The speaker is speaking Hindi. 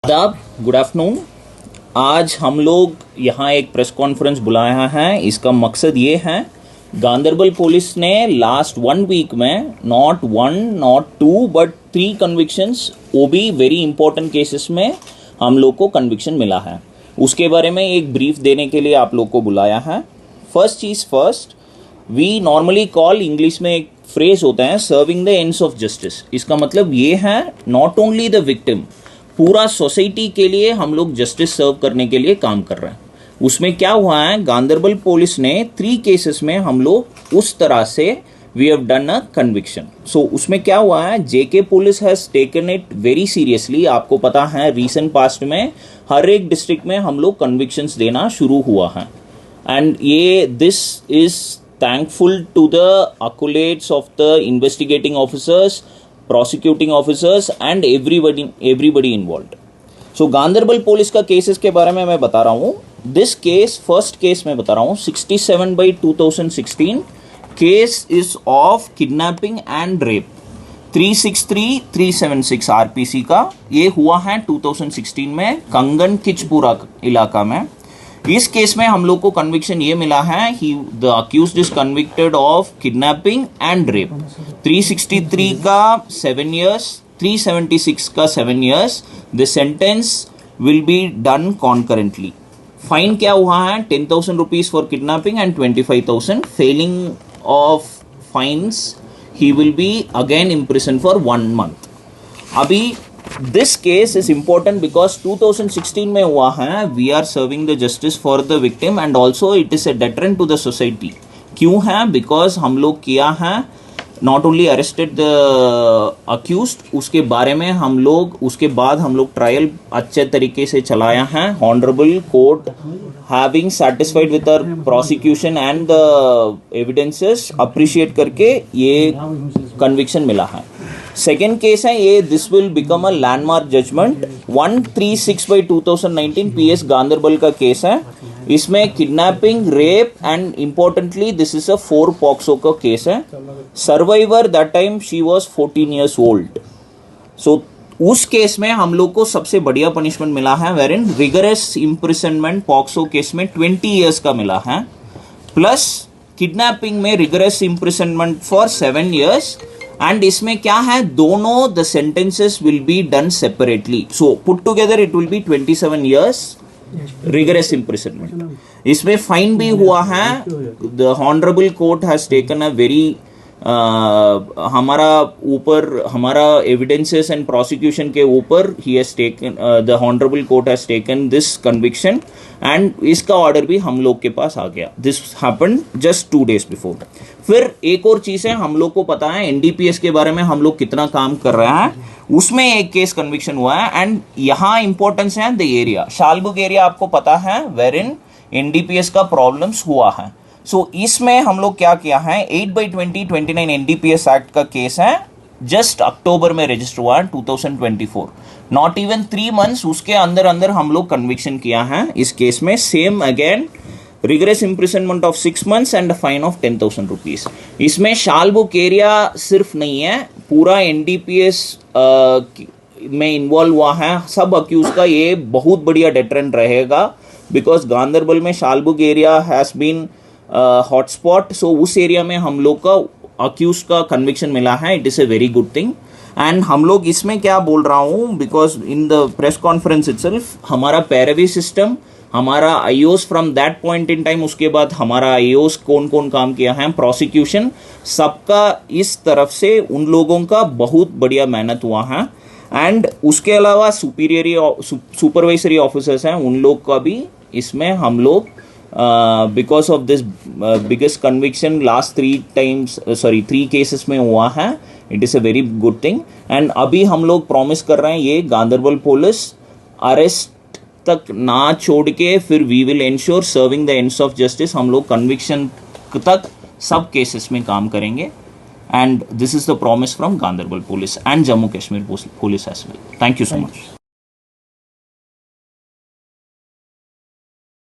आदाब, गुड आफ्टरनून। आज हम लोग यहाँ एक प्रेस कॉन्फ्रेंस बुलाया है। इसका मकसद ये है, गांदरबल पुलिस ने लास्ट 1 वीक में नॉट 1 नॉट 2 बट 3 कन्विक्शंस, वो भी वेरी इंपॉर्टेंट केसेस में हम लोग को कन्विक्शन मिला है। उसके बारे में एक ब्रीफ देने के लिए आप लोग को बुलाया है। फर्स्ट चीज़ first, we normally call, English में एक फ्रेज होता है, serving the ends of justice. इसका मतलब ये है, नॉट ओनली द विक्टिम, पूरा सोसाइटी के लिए हम लोग जस्टिस सर्व करने के लिए काम कर रहे हैं। उसमें क्या हुआ है, गांदरबल पुलिस ने 3 केसेस में हम लोग उस तरह से we have done a conviction. So उसमें क्या हुआ है, JK police has taken it very seriously. आपको पता है रीसेंट पास्ट में हर एक डिस्ट्रिक्ट में हम लोग कन्विक्शंस देना शुरू हुआ है, एंड ये this is thankful to the accolades of the investigating officers, prosecuting officers and everybody involve. So Ganderbal police का केसेस के बारे में मैं बता रहा हूँ। दिस केस, फर्स्ट केस मैं बता रहा हूँ, 67/2016 case is of kidnapping and rape, 363-376 RPC का। ये हुआ है 2016 में कंगन किचपुरा इलाका में। इस केस में हम लोग को कन्विक्शन ये मिला है, the accused is convicted of kidnapping and rape. 363 का 7 years, 376 का 7 years। The sentence will be done concurrently. Fine क्या हुआ है, 10,000 rupees for kidnapping and 25,000। Failing of fines he will be again imprison for 1 month। अभी this case is important because 2016 में हुआ है। We are serving the justice for the victim and also it is A deterrent to the society. क्यों है, बिकॉज हम लोग किया है, not only arrested the accused, उसके बारे में हम लोग, उसके बाद हम लोग ट्रायल अच्छे तरीके से चलाया है। Honourable court having satisfied with our prosecution and the evidences, appreciate करके ये कन्विक्शन मिला है। सेकेंड केस है ये, this will become a landmark judgement, 136/2019 PS Ganderbal का केस है। इसमें kidnapping, rape and importantly this is a 4 POCSO का केस है। Survivor that time she was 14 years old। So उस केस में हम लोग को सबसे बढ़िया पनिशमेंट मिला है, wherein rigorous imprisonment POCSO case में 20 years का मिला है, प्लस किडनैपिंग में rigorous imprisonment for 7 years। And इसमें क्या है, दोनों the sentences will be done separately. So put together it will be 27 years rigorous imprisonment. इसमें फाइन भी हुआ है। The honourable court has taken a very, हमारा ऊपर, हमारा एविडेंसेस एंड प्रोसिक्यूशन के ऊपर ही has taken, the honourable court has taken this conviction and इसका ऑर्डर भी हम लोग के पास आ गया। This happened just 2 days before. फिर एक और चीज है, हम लोग को पता है एनडीपीएस के बारे में हम लोग कितना काम कर रहे हैं, उसमें एक केस कन्विक्शन हुआ है। एंड यहाँ इंपॉर्टेंस है द एरिया, शालबुग एरिया आपको पता है, वेर इन एनडीपीएस का प्रॉब्लम्स हुआ है। सो इसमें हम लोग क्या किया है, 8/2029 एनडीपीएस एक्ट का केस है, जस्ट अक्टूबर में रजिस्टर हुआ है 2024, नॉट इवन 3 months, उसके अंदर अंदर हम लोग कन्विक्शन किया है इस केस में। Same again rigorous imprisonment of 6 months and fine of 10,000 rupees. इसमें शालबुक एरिया सिर्फ नहीं है, पूरा एनडीपीएस में इन्वॉल्व हुआ है। सब अक्यूज का ये बहुत बढ़िया डेटरेंट रहेगा, बिकॉज गांदरबल में शालबुग एरिया हैज बीन हॉटस्पॉट। सो उस एरिया में हम लोग का अक्यूज का कन्विक्शन मिला है, it is a very good thing. And हम लोग इसमें क्या बोल रहा हूँ, because in the press conference itself हमारा पैरवी सिस्टम, हमारा iOS from that point in time, उसके बाद हमारा आईओस कौन कौन काम किया है, प्रोसिक्यूशन, सबका इस तरफ से उन लोगों का बहुत बढ़िया मेहनत हुआ है। एंड उसके अलावा सुपरवाइजरी ऑफिसर्स हैं, उन लोग का भी इसमें हम लोग, because of this biggest conviction last 3 cases में हुआ है, it is a very good thing. And अभी हम लोग प्रॉमिस कर रहे हैं, ये गांदरबल पुलिस अरेस्ट तक ना छोड़ के, फिर we will ensure serving the ends of justice. हम लोग कन्विक्शन तक सब केसेस में काम करेंगे, and this is the promise from Ganderbal police and Jammu Kashmir police as well. Thank you so much.